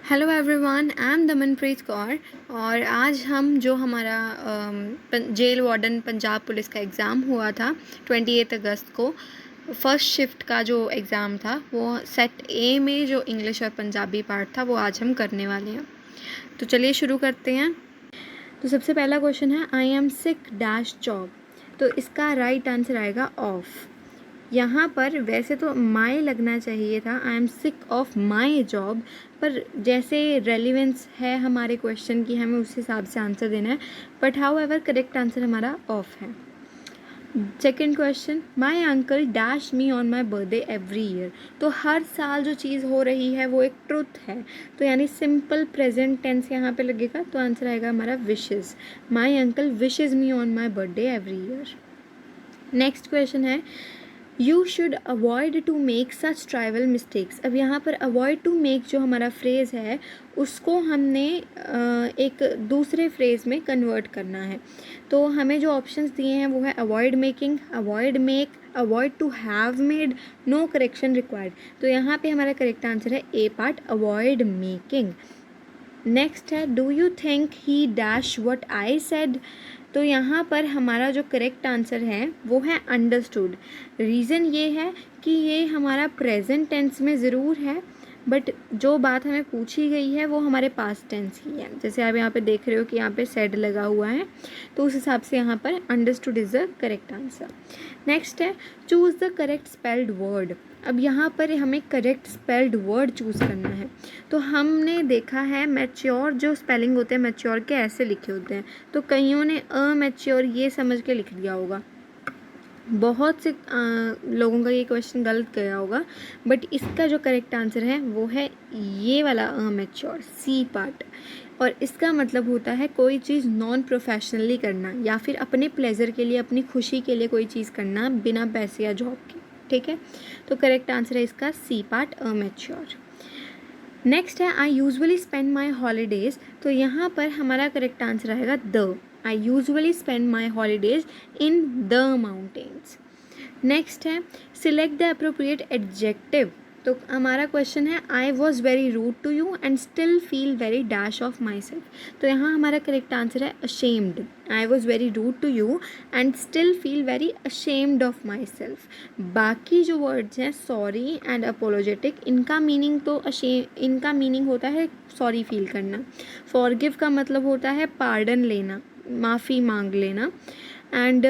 Hello everyone, I am Damanpreet Kaur. और आज हम जो हमारा जेल वार्डन पंजाब पुलिस का एग्ज़ाम हुआ था 28 अगस्त को, फर्स्ट शिफ्ट का जो एग्ज़ाम था वो सेट ए में जो इंग्लिश और पंजाबी पार्ट था वो आज हम करने वाले हैं। तो चलिए शुरू करते हैं। तो सबसे पहला क्वेश्चन है I am sick dash job. तो इसका राइट आंसर आएगा ऑफ। यहाँ पर वैसे तो माई लगना चाहिए था, I am sick of my job, पर जैसे रेलिवेंस है हमारे क्वेश्चन की हमें उस हिसाब से आंसर देना है। But how ever correct answer हमारा ऑफ है। Second question, my uncle dash me on my birthday every year. तो हर साल जो चीज़ हो रही है वो एक ट्रुथ है, तो यानी सिंपल प्रेजेंट टेंस यहाँ पे लगेगा, तो आंसर आएगा हमारा wishes. My uncle wishes me on my birthday every year. Next question है you should avoid to make such trivial mistakes. अब यहाँ पर अवॉइड टू मेक जो हमारा फ्रेज़ है उसको हमने एक दूसरे फ्रेज़ में कन्वर्ट करना है। तो हमें जो ऑप्शंस दिए हैं वो है avoid making, avoid make, avoid to have made, no correction required. तो यहाँ पे हमारा करेक्ट आंसर है A part, avoid making. Next है do you think he dash what I said. तो यहाँ पर हमारा जो करेक्ट आंसर है वो है अंडरस्टूड। रीज़न ये है कि ये हमारा प्रेजेंट टेंस में ज़रूर है, बट जो बात हमें पूछी गई है वो हमारे पास्ट टेंस ही है। जैसे आप यहाँ पे देख रहे हो कि यहाँ पे सेड लगा हुआ है, तो उस हिसाब से यहाँ पर understood is the correct answer. Next है choose the correct spelled word. अब यहाँ पर हमें करेक्ट स्पेल्ड वर्ड चूज़ करना है। तो हमने देखा है मैच्योर जो स्पेलिंग होते हैं मैच्योर के ऐसे लिखे होते हैं, तो कईयों ने अमैच्योर ये समझ के लिख दिया होगा। बहुत से लोगों का ये क्वेश्चन गलत गया होगा, बट इसका जो करेक्ट आंसर है वो है ये वाला अमैच्योर, सी पार्ट। और इसका मतलब होता है कोई चीज़ नॉन प्रोफेशनली करना या फिर अपने प्लेजर के लिए, अपनी खुशी के लिए कोई चीज़ करना बिना पैसे या जॉब के। ठीक है, तो करेक्ट आंसर है इसका सी पार्ट, अमैच्योर। नेक्स्ट है I usually spend my holidays. तो यहाँ पर हमारा करेक्ट आंसर आएगा the. I usually spend my holidays in the mountains. Next है सिलेक्ट द अप्रोप्रिएट एडजेक्टिव। तो हमारा क्वेश्चन है I was very rude to you and still feel very dash of myself. तो यहाँ हमारा correct answer है ashamed. I was very rude to you and still feel very ashamed of my self. बाकी जो words हैं sorry and apologetic, इनका meaning तो इनका मीनिंग होता है सॉरी फील करना। फॉरगिव का मतलब होता है पार्डन लेना, माफ़ी मांग लेना। एंड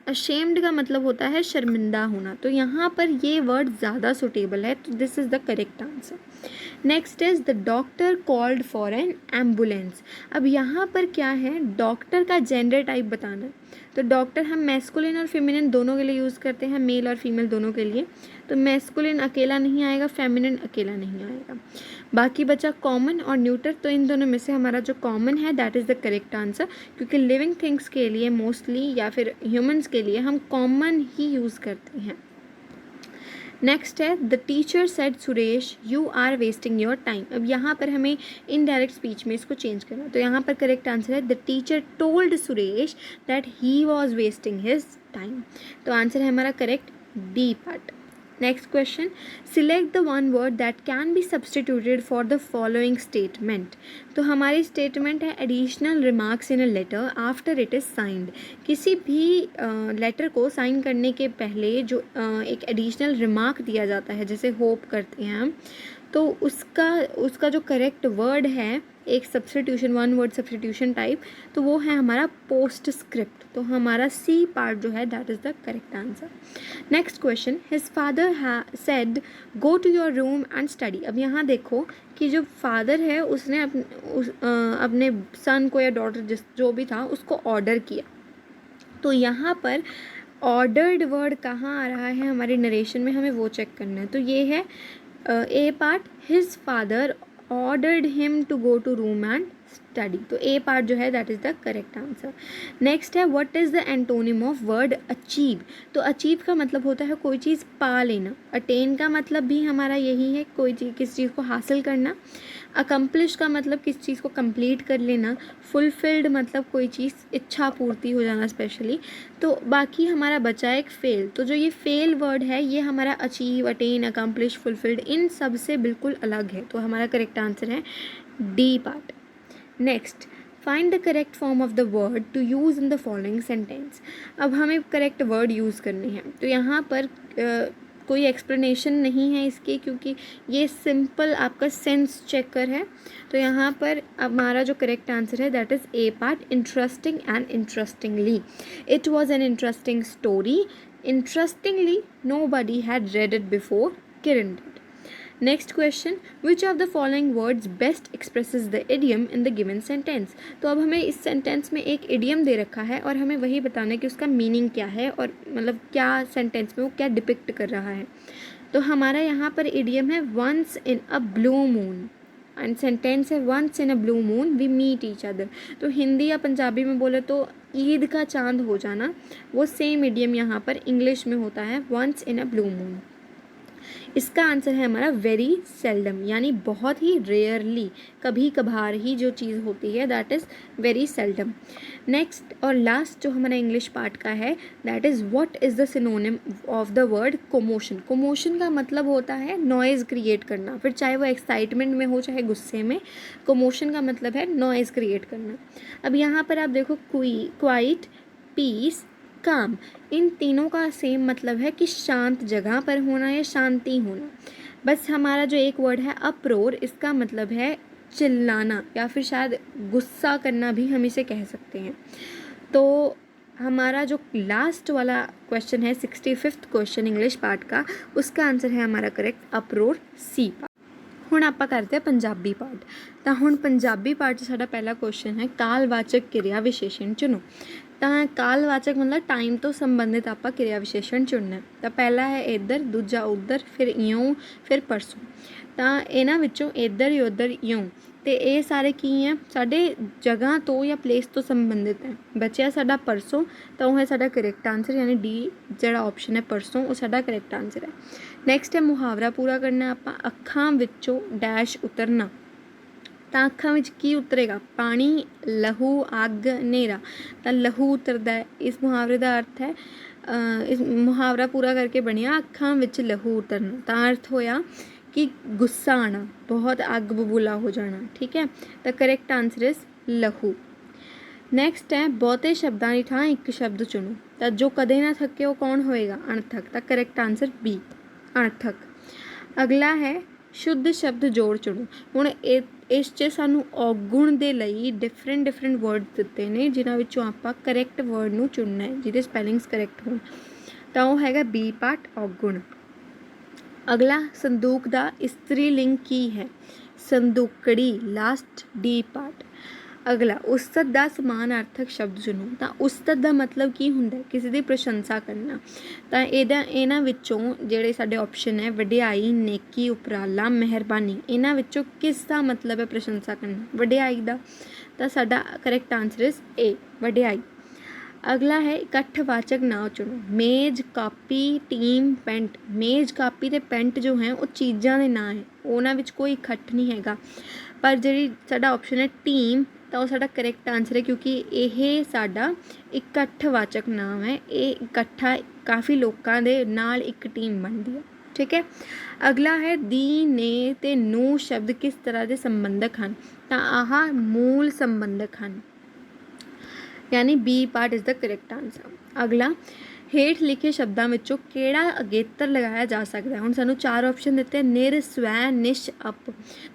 अशेम्ड का मतलब होता है शर्मिंदा होना। तो यहाँ पर ये वर्ड ज़्यादा सुटेबल है, तो this is the correct answer. Next is the doctor called for an ambulance. अब यहाँ पर क्या है, डॉक्टर का जेंडर टाइप बताना है। तो डॉक्टर हम मैस्कुलिन और फेमिनिन दोनों के लिए यूज़ करते हैं, मेल और फीमेल दोनों के लिए। तो मैस्कुलिन अकेला नहीं आएगा, फेमिनिन अकेला नहीं आएगा। बाकी बचा कॉमन और न्यूटर, तो इन दोनों में से हमारा जो कॉमन है that is the correct answer, क्योंकि लिविंग थिंग्स के लिए मोस्टली या फिर ह्यूमंस के लिए हम कॉमन ही यूज़ करते हैं। नेक्स्ट है the teacher said Suresh you are wasting your time. अब यहाँ पर हमें इनडायरेक्ट स्पीच में इसको चेंज करना, तो यहाँ पर करेक्ट आंसर है the teacher told Suresh that he was wasting his time. तो आंसर है हमारा correct B part. Next question select the one word that can be substituted for the following statement. तो हमारी स्टेटमेंट है additional remarks in a letter after it is signed. किसी भी letter को sign करने के पहले जो एक एडिशनल रिमार्क दिया जाता है, जैसे होप करते हैं हम, तो उसका जो करेक्ट वर्ड है एक substitution, one word substitution type, तो वो है हमारा पोस्ट स्क्रिप्ट। तो हमारा सी पार्ट जो है that is the correct answer. Next question his father said go to your room and study. अब यहाँ देखो कि जो फादर है उसने अपने सन को या डॉटर जो भी था उसको ऑर्डर किया। तो यहाँ पर ऑर्डर्ड वर्ड कहाँ आ रहा है हमारे नरेशन में, हमें वो चेक करना है। तो ये है A part, his father ordered him to go to room and study. तो ए पार्ट जो है that is the correct answer. Next है what is the antonym of word achieve. तो अचीव का मतलब होता है कोई चीज़ पा लेना। अटेन का मतलब भी हमारा यही है, कोई चीज़ किस चीज़ को हासिल करना। अकम्प्लिश का मतलब किस चीज़ को कंप्लीट कर लेना। फुलफिल्ड मतलब कोई चीज़ इच्छा पूर्ति हो जाना स्पेशली। तो बाकी हमारा बचा एक फेल। तो जो ये फेल वर्ड है ये हमारा अचीव, अटेन, अकम्प्लिश, फुलफिल्ड इन सब से बिल्कुल अलग है। तो हमारा करेक्ट आंसर है D part. Next, find the correct form of the word to use in the following sentence. अब हमें करेक्ट वर्ड यूज़ करने हैं। तो यहाँ पर कोई एक्सप्लेनेशन नहीं है इसकी, क्योंकि ये सिंपल आपका सेंस चेकर है। तो यहाँ पर हमारा जो करेक्ट आंसर है that is a part, interesting and interestingly. It was an interesting story. Interestingly nobody had read it before Kiran did. Next question, which of the following words best expresses the idiom in the given sentence. तो अब हमें इस sentence में एक idiom दे रखा है और हमें वही बताना है कि उसका मीनिंग क्या है और मतलब क्या सेंटेंस में वो क्या डिपिक्ट कर रहा है। तो हमारा यहाँ पर इडियम है once in a blue moon and sentence है once in a blue moon we meet each other. तो हिंदी या पंजाबी में बोले तो ईद का चांद हो जाना, वो सेम इडियम यहाँ पर इंग्लिश में होता है once in a blue moon. इसका आंसर है हमारा वेरी सेल्डम, यानी बहुत ही रेयरली, कभी कभार ही जो चीज़ होती है that is very seldom. Next और लास्ट जो हमारा इंग्लिश पार्ट का है that is what is the synonym of the word commotion. Commotion का मतलब होता है नॉइज़ क्रिएट करना, फिर चाहे वो एक्साइटमेंट में हो चाहे गुस्से में, कोमोशन का मतलब है नॉइज़ क्रिएट करना। अब यहाँ पर आप देखो क्वाइट, पीस, काम, इन तीनों का सेम मतलब है कि शांत जगह पर होना या शांति होना। बस हमारा जो एक वर्ड है अप्रोर, इसका मतलब है चिल्लाना या फिर शायद गुस्सा करना भी हम इसे कह सकते हैं। तो हमारा जो लास्ट वाला क्वेश्चन है 65th क्वेश्चन इंग्लिश पार्ट का, उसका आंसर है हमारा करेक्ट अप्रोर सी पार्ट। ਹੁਣ ਆਪਾਂ ਕਰਦੇ ਹਾਂ ਪੰਜਾਬੀ ਪਾਰਟ। ਤਾਂ ਹੁਣ ਪੰਜਾਬੀ ਪਾਰਟ 'ਚ ਸਾਡਾ ਪਹਿਲਾ ਕੁਐਸਚਨ ਹੈ ਕਾਲਵਾਚਕ ਕਿਰਿਆ ਵਿਸ਼ੇਸ਼ਣ ਚੁਣੋ। ਤਾਂ ਕਾਲਵਾਚਕ ਮਤਲਬ ਟਾਈਮ ਤੋਂ ਸੰਬੰਧਿਤ ਆਪਾਂ ਕਿਰਿਆ ਵਿਸ਼ੇਸ਼ਣ ਚੁਣਨਾ। ਤਾਂ ਪਹਿਲਾ ਹੈ ਇੱਧਰ, ਦੂਜਾ ਉੱਧਰ, ਫਿਰ ਇਉਂ, ਫਿਰ ਪਰਸੋਂ। ਤਾਂ ਇਹਨਾਂ ਵਿੱਚੋਂ ਇੱਧਰ, ਉੱਧਰ, ਇਉਂ ਤੇ ਇਹ ਸਾਰੇ ਕੀ ਹੈ ਸਾਡੇ ਜਗ੍ਹਾ ਤੋਂ ਜਾਂ ਪਲੇਸ ਤੋਂ ਸੰਬੰਧਿਤ ਹੈ। ਬਚਿਆ ਸਾਡਾ ਪਰਸੋਂ, ਤਾਂ ਉਹ ਹੈ ਸਾਡਾ ਕਰੈਕਟ ਆਨਸਰ, ਯਾਨੀ ਡੀ ਜਿਹੜਾ ਆਪਸ਼ਨ ਹੈ ਪਰਸੋਂ ਉਹ ਸਾਡਾ ਕਰੈਕਟ ਆਨਸਰ ਹੈ। ਨੈਕਸਟ ਹੈ ਮੁਹਾਵਰਾ ਪੂਰਾ ਕਰਨਾ ਆਪਾਂ। ਅੱਖਾਂ ਵਿੱਚੋਂ ਡੈਸ਼ ਉਤਰਨਾ। ਤਾਂ ਅੱਖਾਂ ਵਿੱਚ ਕੀ ਉਤਰੇਗਾ? ਪਾਣੀ, ਲਹੂ, ਅੱਗ, ਹਨੇਰਾ। ਤਾਂ ਲਹੂ ਉਤਰਦਾ ਹੈ। ਇਸ ਮੁਹਾਵਰੇ ਦਾ ਅਰਥ ਹੈ ਇਸ ਮੁਹਾਵਰਾ ਪੂਰਾ ਕਰਕੇ ਬਣਿਆ ਅੱਖਾਂ ਵਿੱਚ ਲਹੂ ਉਤਰਨਾ। ਤਾਂ ਅਰਥ ਹੋਇਆ कि गुस्सा आना, बहुत अग बबूला हो जाना। ठीक है, तो करेक्ट आंसर इज लहू। नैक्सट है बहुते शब्दों की थां एक शब्द चुनो। तो जो कदे ना थके वो कौन होएगा? अणथक। तो करेक्ट आंसर बी, अणथक। अगला है शुद्ध शब्द जोड़ चुनो। हुण इस च सानू औगुण दे लई डिफरेंट वर्ड दिते ने जिन्हां विचों आपां करैक्ट वर्ड नूं चुनना है जिहदे स्पैलिंग्स करैक्ट होण। तो वो हैगा बी पार्ट औगुण। अगला संदूक दा इस्त्री लिंग की है? संदूकड़ी, लास्ट डी पार्ट। अगला उस्तत दा समानार्थक शब्द चुनो। तो उस्तत दा मतलब की हुंदा है? किसी दी प्रशंसा करना। तो इन्हां विचों जिहड़े साडे ऑप्शन है वडियाई, नेकी, उपराला, मेहरबानी, इन्हां विचों किस दा मतलब है प्रशंसा करना? वडियाई दा। तो साडा करैक्ट आंसर इज ए, वडियाई। अगला है इकट्ठवाचक नाम चुनो। मेज, कापी, टीम, पेंट। मेज, कापी ते पेंट जो है वो चीज़ों के नाम है, उन्हां विच कोई इकट्ठ नहीं हैगा। पर जिहड़ी साडा ऑप्शन है टीम, तो वो साडा करैक्ट आंसर है क्योंकि यह साडा इकट्ठवाचक नाम है। ये इकट्ठा काफ़ी लोगों के नाल एक टीम बनती है। ठीक है, अगला है दी, ने ते नू शब्द किस तरह के संबंधक हैं? तो आह मूल संबंधक हैं, यानी B part is the correct answer. अगला हेठ लिखे शब्दों विचों किहड़ा अगेतर लगाया जा सकता है? हुण सानूं चार ऑप्शन दिते, निर, स्वै, निश, अप।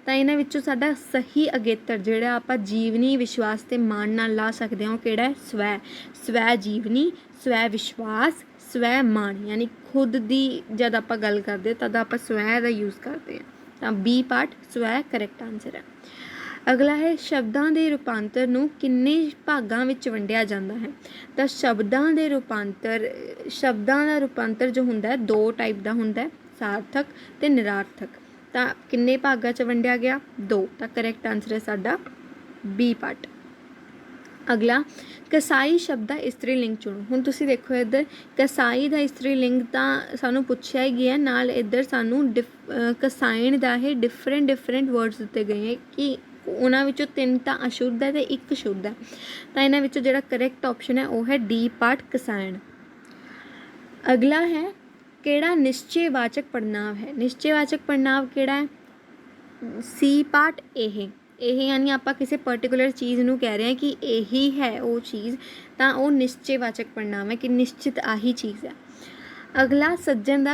तो इन्हां विचों साडा सही अगेतर जिहड़ा आपां जीवनी, विश्वास ते मान नाल ला सकते हैं किहड़ा है? स्वै। स्वै जीवनी, स्वै विश्वास, स्वै मान, यानी खुद दी जद आपां गल करदे तद आपां स्वै दा यूज़ करते हैं। तो बी पार्ट स्वै करैक्ट आंसर है। अगला है शब्दों के रूपांतर नूं किन्ने भागां विच वंडिया जाता है? तो शब्दों के रूपांतर, शब्दों का रूपांतर जो हुंदा है दो टाइप का हुंदा है, सार्थक ते निरार्थक। तो किन्ने भागां च वंडिया गया? दो। तो करैक्ट आंसर है साडा बी पार्ट। अगला कसाई शब्द का इस्त्री लिंग चुनो। हुण तुसीं देखो इधर कसाई का इस्त्री लिंग तो सानू पुछया ही गया, नाल इधर सानू कसाइण का ही डिफरेंट वर्ड्स दिते गए हैं कि उन्हां विचों 3 तो अशुद्ध है तो 1 शुद्ध है। तो इन्हां विचों जिहड़ा करैक्ट ऑप्शन है वो है डी पार्ट कसाइण। अगला है केड़ा निश्चयवाचक पड़नाव है। निश्चयवाचक पड़नाव केड़ा है? सी पार्ट एह। यानी आप किसी पर्टिकुलर चीज़ नूं कह रहे हैं कि यही है वो चीज़, तो वो निश्चयवाचक पड़नाव है कि निश्चित आही चीज़ है। अगला सज्जन का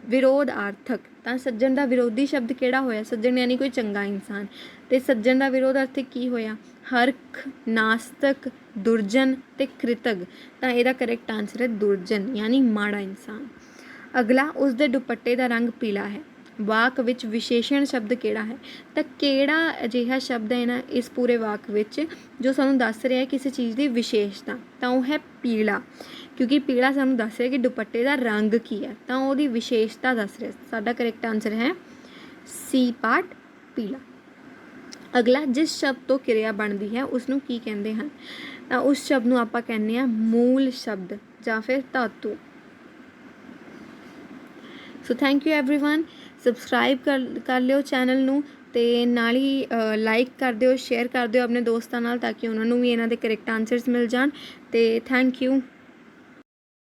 विरोधार्थक। तो सज्जन का विरोधी शब्द केड़ा होया? सज्जन यानी कोई चंगा इंसान, तो सज्जन का विरोधार्थक की होया? हरख, नास्तिक, दुर्जन ते कृतज्ञ। तो यदा करैक्ट आंसर है दुर्जन यानी माड़ा इंसान। अगला उसके दुपट्टे का रंग पीला है। वाक विच विशेषण शब्द केड़ा है? तो केड़ा अजिहा शब्द है ना इस पूरे वाक विच जो सानू दस रहा है किसी चीज़ की विशेषता? तो वह है पीला, क्योंकि पीला सानू दस रहा कि दुपट्टे का रंग की है, तो वो विशेषता दस रहा। साडा करैक्ट आंसर है सी पार्ट पीला। अगला जिस शब्द तो क्रिया बनती है उसनू की कहते हैं? तो उस शब्द नू आपां कहने हैं मूल शब्द या फिर धातु। So thank you everyone. Subscribe कर लियो चैनल नू ते नाल ही लाइक कर दिओ, शेयर कर दिओ अपने दोस्तां नाल ताकि उन्हां नू भी इन्हां दे करैक्ट आंसर्स मिल जाण। ते थैंक यू।